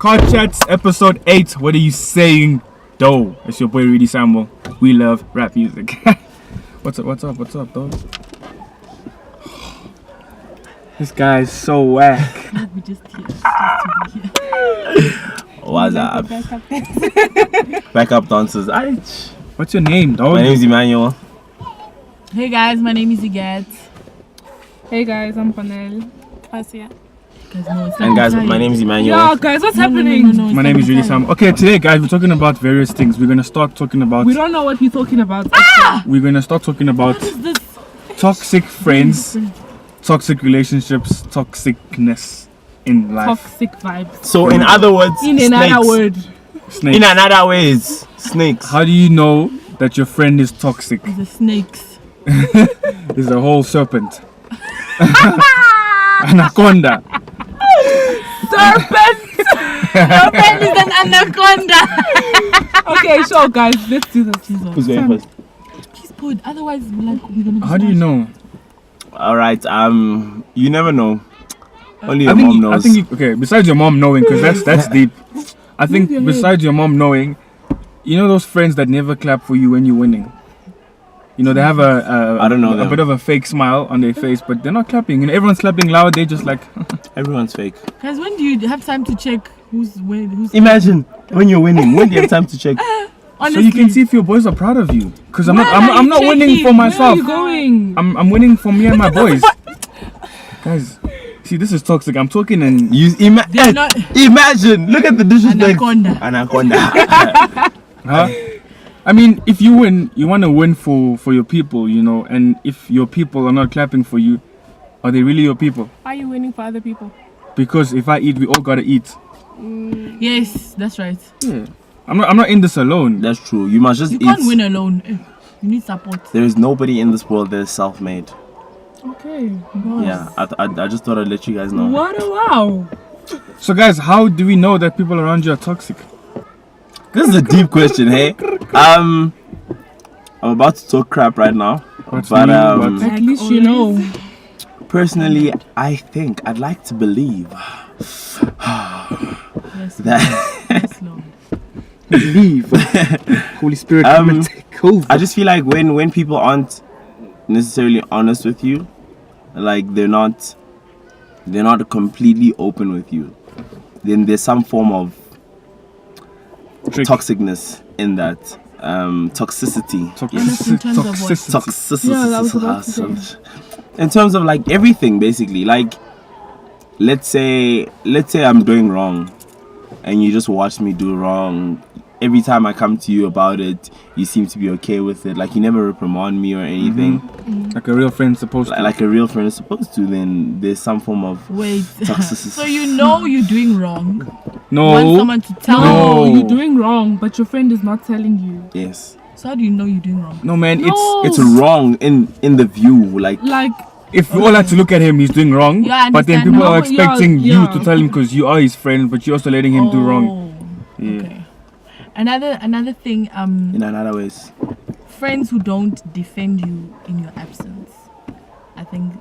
Car Chats episode 8. What are you saying, though? It's your boy Rudy Samuel. We love rap music. What's up, though? This guy is so whack. We just here. What's up? Backup dancers. What's your name, dog? My name is Emmanuel. Hey guys, my name is Huguette. Hey guys, I'm Ronelle. Gracia. And guys, my name is Emmanuel. Yo guys, what's happening? No, My name is Rudy Samuel. Okay, today, guys, we're talking about various things. We're gonna start talking about. We don't know what we're talking about. We're gonna start talking about What is this? toxic friends, toxic relationships, toxicness in life. Toxic vibes. So, in other words, In snakes. another word. Snakes. In another ways, snakes. How do you know that your friend is toxic? The snakes. Is a whole serpent. Anaconda. Serpent! Your friend is an anaconda! Okay, sure guys, let's do this. Who's going first? Please put, otherwise we're gonna How do you know? Alright, you never know. Only I your mom knows. think okay, besides your mom knowing, because that's deep. I think besides your mom knowing, you know those friends that never clap for you when you're winning? You know, they have I don't know a them. bit of a fake smile on their face, but they're not clapping. You know, everyone's clapping loud, they're just like... Everyone's fake. Guys, when do you have time to check who's Imagine when you're winning. When do you have time to check? honestly, So you can see if your boys are proud of you. Because I'm Why are not you winning checking? for Where are myself. you going? I'm winning for me and my boys. Guys, see, this is toxic. I'm talking and... they're not Imagine. Look at the disrespect. anaconda. Huh? I mean, if you win, you want to win for your people, you know. And if your people are not clapping for you, are they really your people? Are you winning for other people? Because if I eat, we all gotta eat. Yes, that's right. Yeah. I'm not in this alone. That's true. You must just You eat. can't win alone. You need support. There is nobody in this world that is self-made. Okay. Yeah, I just thought I'd let you guys know. What a wow. So guys, how do we know that people around you are toxic? This is a deep question, hey? I'm about to talk crap right now. What's But new? At least you know. personally, I think I'd like to believe Yes, that yes, Lord. Believe. Holy Spirit, come and take over. I just feel like when people aren't necessarily honest with you, like they're not completely open with you, then there's some form of Trick. toxicness in that. Toxicity. Honest in terms of what? Toxicity. Yeah, that was about to say. In terms of like everything, basically. Like, let's say I'm doing wrong, and you just watch me do wrong. Every time I come to you about it, you seem to be okay with it. Like, you never reprimand me or anything. Like a real friend's supposed to. Like a real friend is supposed to. Then there's some form of Wait. toxicity. So you know you're doing wrong. Want No. someone to tell No, you. No. you're doing wrong, but your friend is not telling you. Yes. So how do you know you're doing wrong? No, man. No. It's wrong in the view. Like, Like, If we all had to look at him, he's doing wrong. Yeah, I but then understand. people are No, expecting yeah. you to tell him because you are his friend, but you're also letting him do wrong. Oh, Yeah. okay. Another thing, in another ways. friends who don't defend you in your absence. I think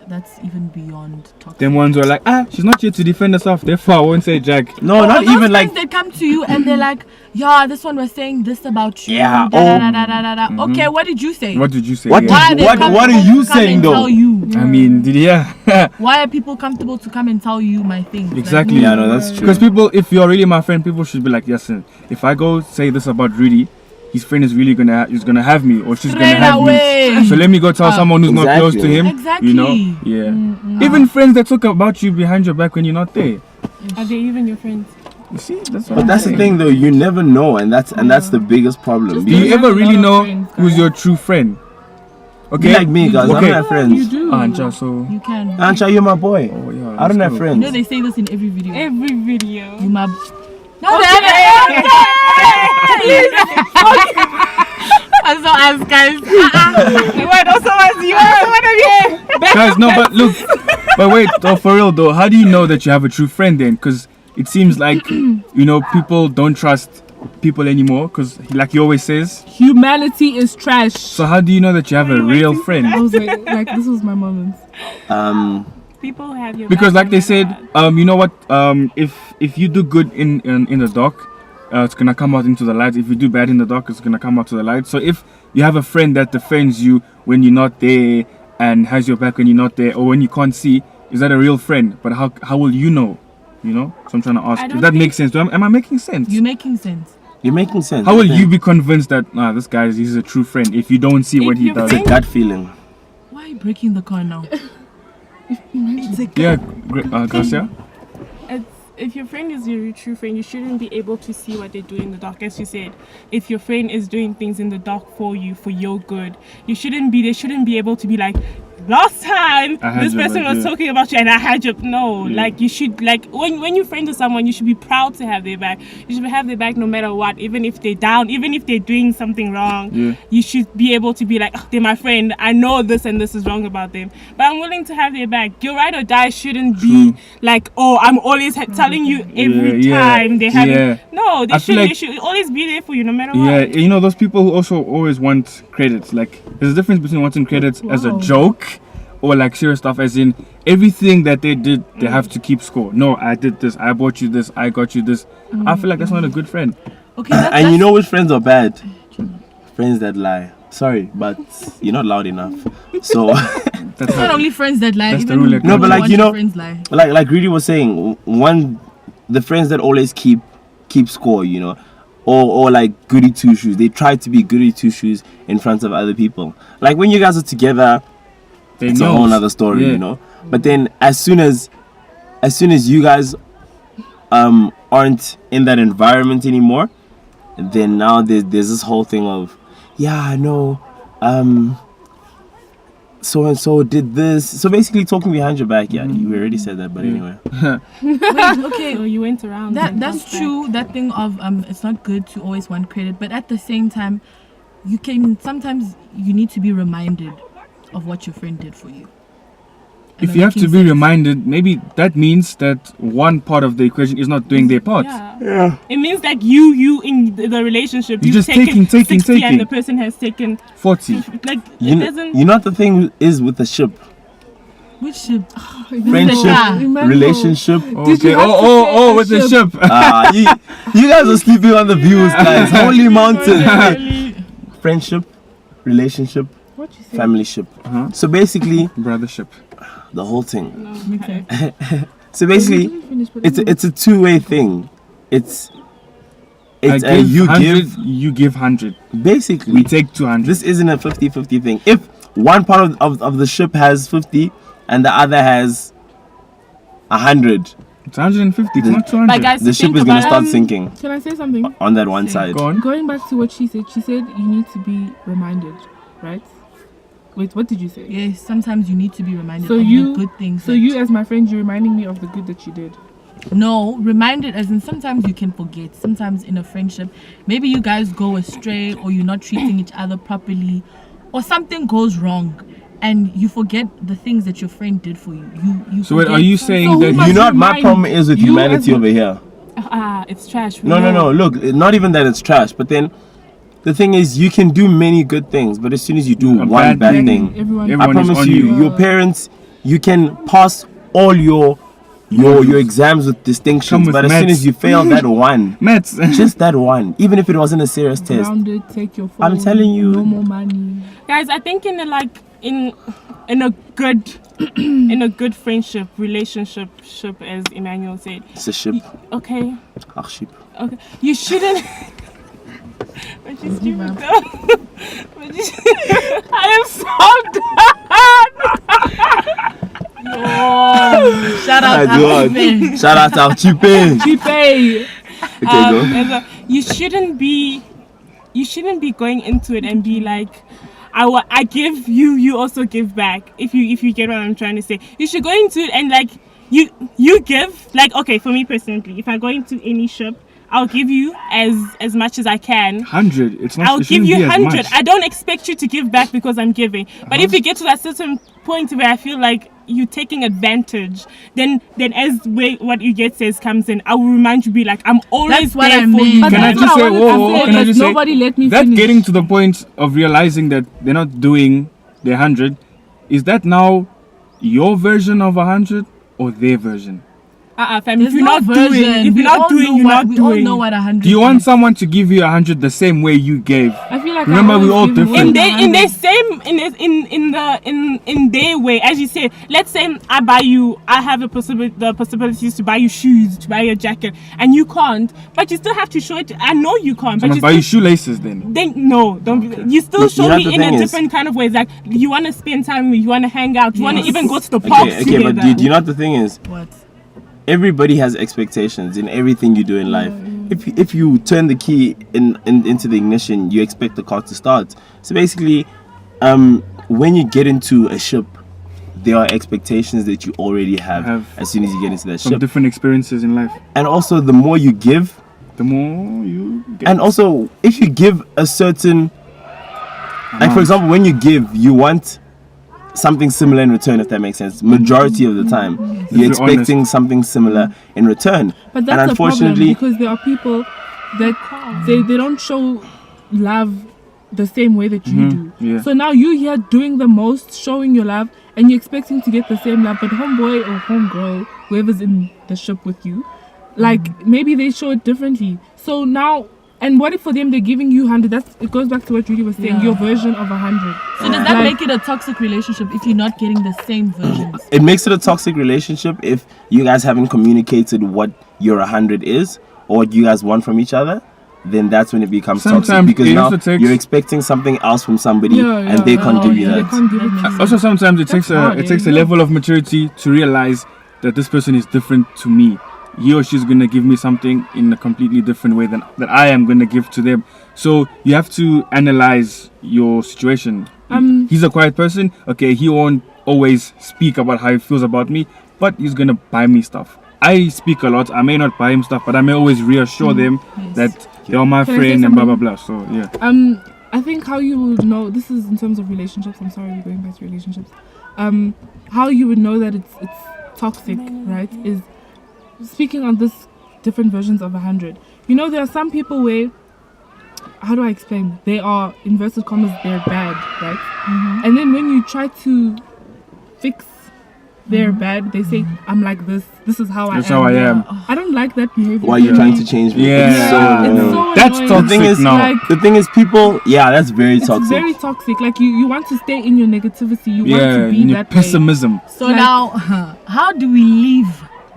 that's even beyond toxic. Them ones were like, she's not here to defend herself, therefore I won't say Jack. No, Or not those even like. friends that come to you and they're like, yeah, this one was saying this about you. Yeah, Da, da, da, da, da, da. Okay, what did you say? What did you say? What Yeah. Why are they What comfortable are you to come saying and though? Tell you? I mean, did you hear? Why are people comfortable to come and tell you my things? Like, Exactly. Yeah, no, that's true. Because people, if you're really my friend, people should be like, yes, if I go say this about Rudy, his friend is really gonna have me, or she's Straight gonna have away. me. So let me go tell someone who's not close to Exactly. him. Exactly. You know? Yeah. Even friends that talk about you behind your back when you're not there. are they even your friends? You see, that's what But I'm that's the saying. thing, though. You never know, and that's the biggest problem. Do you have ever a really lot know of friends, who's guys. your true friend? Okay. Be like me, guys. Okay. I don't have friends. You do. Anja, so. You can. Ancha, you're my boy. Oh, yeah, I don't let's have go. You know friends. they say this in every video. Every video. You my. No, I'm so asked, guys. Guys, no, but look. But wait, though, for real though, how do you know that you have a true friend then? Because it seems like, people don't trust people anymore. Because, like he always says. Humanity is trash. So how do you know that you have a real friend? I was like this was my moment. People have your Because back like no they said, matter what. you know what? If you do good in the dark, it's gonna come out into the light. If you do bad in the dark, it's gonna come out to the light. So if you have a friend that defends you when you're not there and has your back when you're not there, or when you can't see, is that a real friend? But how will you know? You know. So I'm trying to ask I if don't that think- makes sense. Am I making sense? You're making sense. You're making sense. How will but you be convinced that this guy he's a true friend if you don't see If what he your does? It's a gut feeling. Why are you breaking the car now? It's a Yeah, Gracia. If your friend is your true friend, you shouldn't be able to see what they do in the dark. As you said, if your friend is doing things in the dark for you, for your good, they shouldn't be able to be like, last time I had this your person back, was yeah. talking about you and I had your no. Yeah. Like you should when you're friends with someone, you should be proud to have their back. You should have their back no matter what, even if they're down, even if they're doing something wrong. Yeah. You should be able to be like, oh, they're my friend. I know this and this is wrong about them, but I'm willing to have their back. Your ride or die shouldn't be like, oh, I'm always telling you every Yeah, time they have. yeah. No, they I feel should. They like- should always be there for you, no matter Yeah, what. you know those people who also always want credits. Like there's a difference between wanting credits as a Wow. joke or like serious stuff, as in everything that they did, they have to keep score. No, I did this, I bought you this, I got you this. I feel like that's not a good friend. Okay, that's, And you know which friends are bad? Friends that lie. Sorry, but you're not loud enough. So, That's it's not only friends that lie. That's the Even rule, like- No, but when like, you know- friends lie. like Rudy was saying, the friends that always keep score, you know, or like goody two shoes. They try to be goody two shoes in front of other people. Like when you guys are together, they it's know. a whole other story, Yeah. you know. But then as soon as you guys aren't in that environment anymore, then now there's this whole thing of, yeah, I know, so and so did this. So basically talking behind your back. Yeah, you already said that, but anyway. Wait, okay. So you went around. and That's come back. true. That thing of it's not good to always want credit, but at the same time, sometimes you need to be reminded of what your friend did for you. Am If I you have to making be sense? reminded, maybe that means that one part of the equation is not doing their part. Yeah. It means like you in the relationship, You're you've just taking, 60 and the taking. person has taken 40. like You it know, doesn't. you know what the thing is with the ship, Which ship? friendship, Yeah. relationship. Okay. you have to say a With the ship. You guys are sleeping on the views, guys. Holy mountain. Really- Friendship, relationship, What you say? family ship. Uh-huh. So basically, Brothership. the whole thing. No, okay. So basically, it's a two-way thing. It's I a give you 100, give. you give 100. Basically, We take 200. this isn't a 50-50 thing. If one part of the ship has 50 and the other has 100, It's 150. It's not 200. But guys, the ship think is gonna about- start sinking Can I say something? on that one side. Go on. Going back to what she said you need to be reminded, right? Wait, what did you say? Yes, sometimes you need to be reminded So of you- the good things. So that- you, as my friend, you're reminding me of the good that you did. No, reminded as in sometimes you can forget. Sometimes in a friendship, maybe you guys go astray or you're not treating each other properly or something goes wrong and you forget the things that your friend did for you. You So wait, forget are you some- saying So that who must You know what my remind problem is with you humanity as- over here? It's trash. we No. know. Look, not even that it's trash, but then the thing is, you can do many good things, but as soon as you do A one bad bad thing, thing, Everyone. I Everyone is promise on you, you. your parents, you can pass all your exams with Come distinctions, with but as soon maths. as you fail that one, Maths? just that one, even if it wasn't a serious test, Grounded, take your phone. I'm telling you. No more money. Guys, I think in a good in a good friendship, relationship, as Emmanuel said. it's a ship. Okay. Ah, ship. Okay. You shouldn't. But she's stupid though. But I am so done. Shout out My God. Ahmed. Shout out to Chipe. Chipe. Okay, go. You shouldn't be going into it and be like, I give you, you also give back. If you get what I'm trying to say, you should go into it and like you give, like, okay, for me personally, if I go into any ship, I'll give you as much as I can. 100. It's not. I'll it give shouldn't you be as 100. much. I don't expect you to give back because I'm giving. But if you get to that certain point where I feel like you're taking advantage, then as what Huguette says comes in, I will remind you, be like, I'm always That's what there I for mean. you. But Can I that's just what say, I wanted whoa, to whoa, say, can I because just say, nobody let me that finish. getting to the point of realizing that they're not doing their 100, is that now your version of 100 or their version? Fam, There's if you're no not doing, version. if We you're not all doing, know you're what- not we all doing. know what 100 Do you want is. someone to give you 100 the same way you gave? I feel like Remember, I we always all give different. more In than their 100. in their way, as you said. Let's say I have the possibilities to buy you shoes, to buy you a jacket, and you can't, but you still have to show it. I know you can't, So I but must buy you shoelaces then. then no, don't. Okay. You still You show know me the in a thing is- different kind of ways. Like you want to spend time with, you want to hang out, you want to Yes. even go to the park Okay, together. but do you know what the thing is? What? Everybody has expectations in everything you do in life. If you turn the key into the ignition, you expect the car to start. So basically, when you get into a ship, there are expectations that you already have as soon as you get into that From ship. different experiences in life. And also, the more you give, The more you get. and also if you give a certain, like for example, when you give, you want something similar in return, if that makes sense. Majority of the time, you're you're expecting something similar in return. But And that's a problem unfortunately, because there are people that they don't show love the same way that you do. yeah. So now you here doing the most, showing your love, and you're expecting to get the same love, but homeboy or homegirl, whoever's in the ship with you, like maybe they show it differently. So now, and what if for them they're giving you 100? It goes back to what Rudy was saying, Yeah. your version of 100. So does that Like- make it a toxic relationship if you're not getting the same versions? it makes it a toxic relationship if you guys haven't communicated what your 100 is or what you guys want from each other. Then that's when it becomes toxic, Sometimes because it now also takes- you're expecting something else from somebody Yeah, and yeah. they can't Oh, give you yeah. They that. can't give it to That you. Also, sometimes it takes hard, it takes a yeah. level of maturity to realize that this person is different to me. He or she's gonna give me something in a completely different way than that I am gonna give to them. So you have to analyze your situation. He's a quiet person. Okay, he won't always speak about how he feels about me, but he's gonna buy me stuff. I speak a lot. I may not buy him stuff, but I may always reassure them that you're my Can I say friend and blah blah something? blah. So yeah. I think how you would know, this is in terms of relationships, I'm sorry we're going back to relationships. How you would know that it's toxic, right, is speaking on this different versions of 100. You know, there are some people where, how do I explain? They are, inverted commas, they're bad, right? And then when you try to fix their bad, they say, I'm like this is how That's I am. how I am. I don't like that behavior. Why are you trying to change me? Yeah. It's so Yeah, annoying. it's so That's annoying. toxic The thing is, now. Like, the thing is, people, yeah, that's very it's toxic. very toxic. Like you want to stay in your negativity. You want Yeah, to be in your that way. pessimism. So Like- now, how do we leave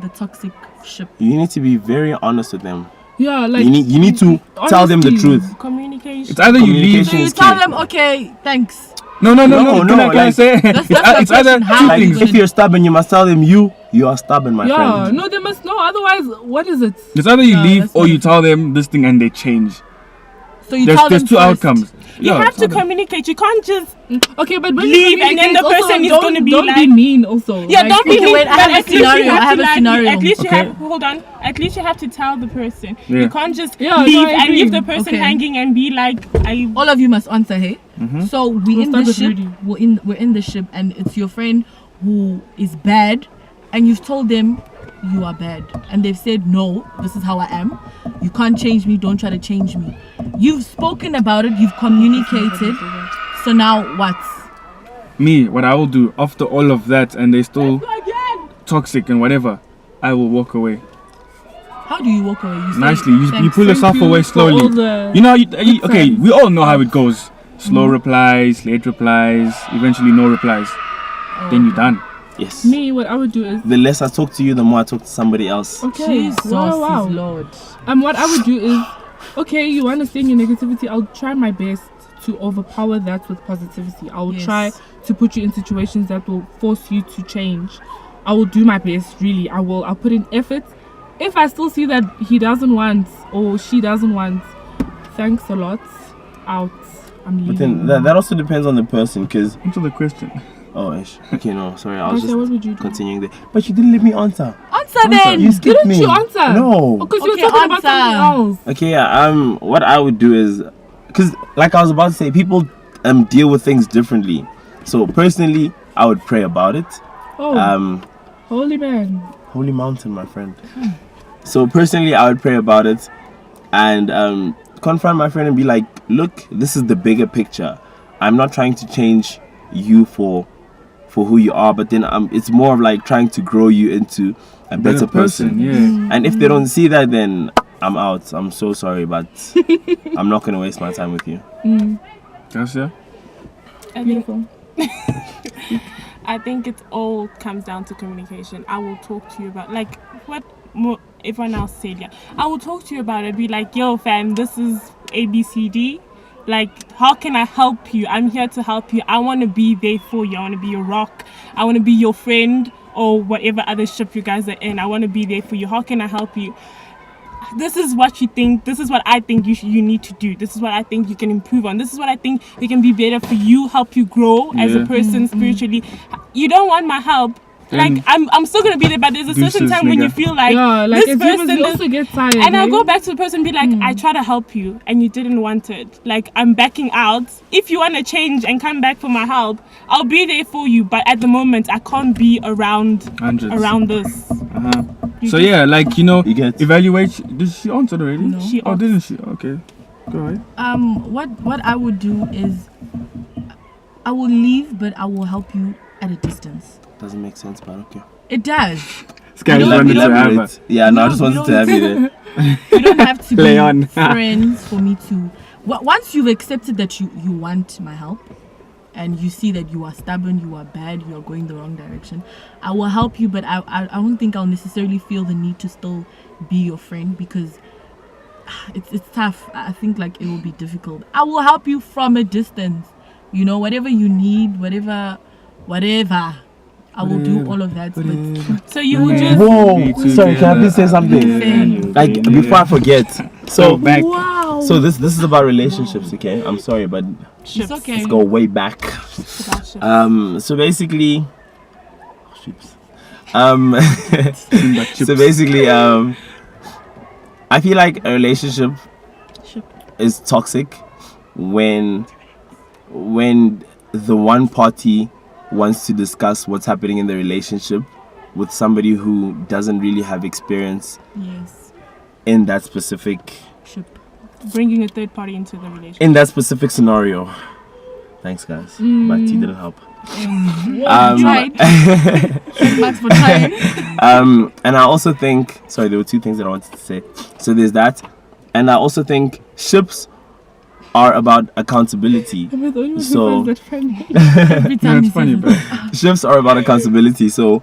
the toxic ship? You need to be very honest with them. Yeah, like You need to tell them the honesty. truth. Communication. It's either you leave. Communication So you is tell key. them, okay, thanks. No. No, Can I like- say? That's It's the either question. How two are Like, you things. gonna if you're stubborn, you must tell them you are stubborn, my Yeah, friend. no, they must know. Otherwise, what is it? It's either you No, leave that's or not you tell them this thing and they change. So you There's tell them two first. outcomes. You Yeah, have to tell them. communicate. You can't just Okay, but when Leave you and then communicate, the also person is don't- gonna be don't like- be mean. Also, yeah. Like, Don't be okay, mean, wait, I but have a at least you scenario, have I have to a like- scenario. At least you Okay. have. Hold on. At least you have to tell the person. Yeah. You can't just Yeah, no, leave I and agree. leave the person Okay. hanging and be like, I. All of you must answer, hey? So we We'll in start the with ship. Rudy. We're in the ship, and it's your friend who is bad, and you've told them you are bad, and they've said no. This is how I am. You can't change me. Don't try to change me. You've spoken about it. You've communicated. So now what? Me, what I will do after all of that and they still toxic and whatever, I will walk away. How do you walk away? You say, Nicely. You "Thanks." pull yourself Thank you away for all slowly. the You know, good okay, times. we all know how it goes. Slow replies, late replies, eventually no replies. Then you're done. Yes. me, what I would do is The less I talk to you, the more I talk to somebody else. okay. Jesus Wow. is Lord. What I would do is, okay, you want to stay in your negativity. I'll try my best to overpower that with positivity. I will Yes. try to put you in situations that will force you to change. I will do my best, really. I'll put in effort. If I still see that he doesn't want or she doesn't want, thanks a lot. Out. I'm But leaving. then that also depends on the person, because Answer the question. okay, no, sorry, I was Gracia, what would you just do? continuing there. But you didn't let me answer. Answer then. You skipped Didn't me. you answer? No. Because you Okay, were talking about answer. something else. Okay, yeah. What I would do is, because like I was about to say, people deal with things differently. So personally, I would pray about it. Oh, holy man. Holy mountain, my friend. So personally, I would pray about it and confront my friend and be like, look, this is the bigger picture. I'm not trying to change you for for who you are, but then it's more of like trying to grow you into a better person. Yeah. And if they don't see that, then I'm out. I'm so sorry, but I'm not gonna waste my time with you. Gracia? I think, Beautiful. I think it all comes down to communication. I will talk to you about like what more everyone else said. Yeah, I will talk to you about it. Be like, yo, fam, this is ABCD. Like, how can I help you? I'm here to help you. I want to be there for you. I want to be your rock. I want to be your friend or whatever other ship you guys are in. I want to be there for you. How can I help you? This is what you think. This is what I think you need to do. This is what I think you can improve on. This is what I think we can be better for you, help you grow as a person spiritually. You don't want my help. Like, I'm still gonna be there, but there's a certain time when you feel like, like this if person you also get tired. and I'll go back to the person and be like, I try to help you and you didn't want it. Like, I'm backing out. If you want to change and come back for my help, I'll be there for you. But at the moment, I can't be around this. So yeah, like, you know, Huguette. evaluate. Did she answer already? No. She Oh, didn't she? Okay, go ahead. What I would do is I will leave, but I will help you at a distance. Doesn't make sense, but okay. It does. This guy just don't- wanted you to don't have Great. her. Yeah, no, I No, just you wanted to don't- have you there. You don't have to Play be on. friends for me to. Once you've accepted that you want my help, and you see that you are stubborn, you are bad, you are going the wrong direction, I will help you. But I don't think I'll necessarily feel the need to still be your friend because it's tough. I think like it will be difficult. I will help you from a distance. You know, whatever you need, whatever. I will do all of that. But So you will just Whoa! Sorry, can I please say something? Like before I forget. So back. wow. So this is about relationships, okay? I'm sorry, but It's okay. let's go way back. So basically, so basically, I feel like a relationship is toxic when the one party wants to discuss what's happening in the relationship with somebody who doesn't really have experience Yes. in that specific bringing a third party into the relationship. in that specific scenario. Thanks, guys, but you didn't help. Tried. Thanks for trying. And I also think, sorry, there were two things that I wanted to say. So there's that, and I also think ships are about accountability. Am I the only one So- who finds that funny? Every Yeah, time it's he funny, says bro. it. Ships are about accountability. So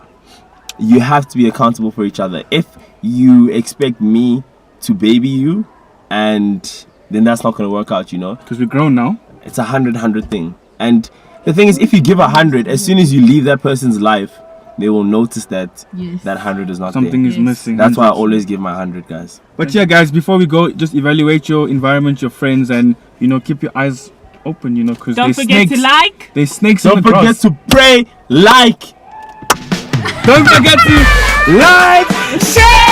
you have to be accountable for each other. If you expect me to baby you, and then that's not going to work out, you know. Because we're grown now. It's 100 thing. And the thing is, if you give 100, as soon as you leave that person's life, they will notice that Yes. that 100 is not Something there. is Yes. missing. That's why I always give my 100, guys. But yeah, guys, before we go, just evaluate your environment, your friends, and you know, keep your eyes open. You know, because Don't there's forget snakes. to like. There's snakes Don't in the forget grass. to pray, like. Don't forget to Like, share.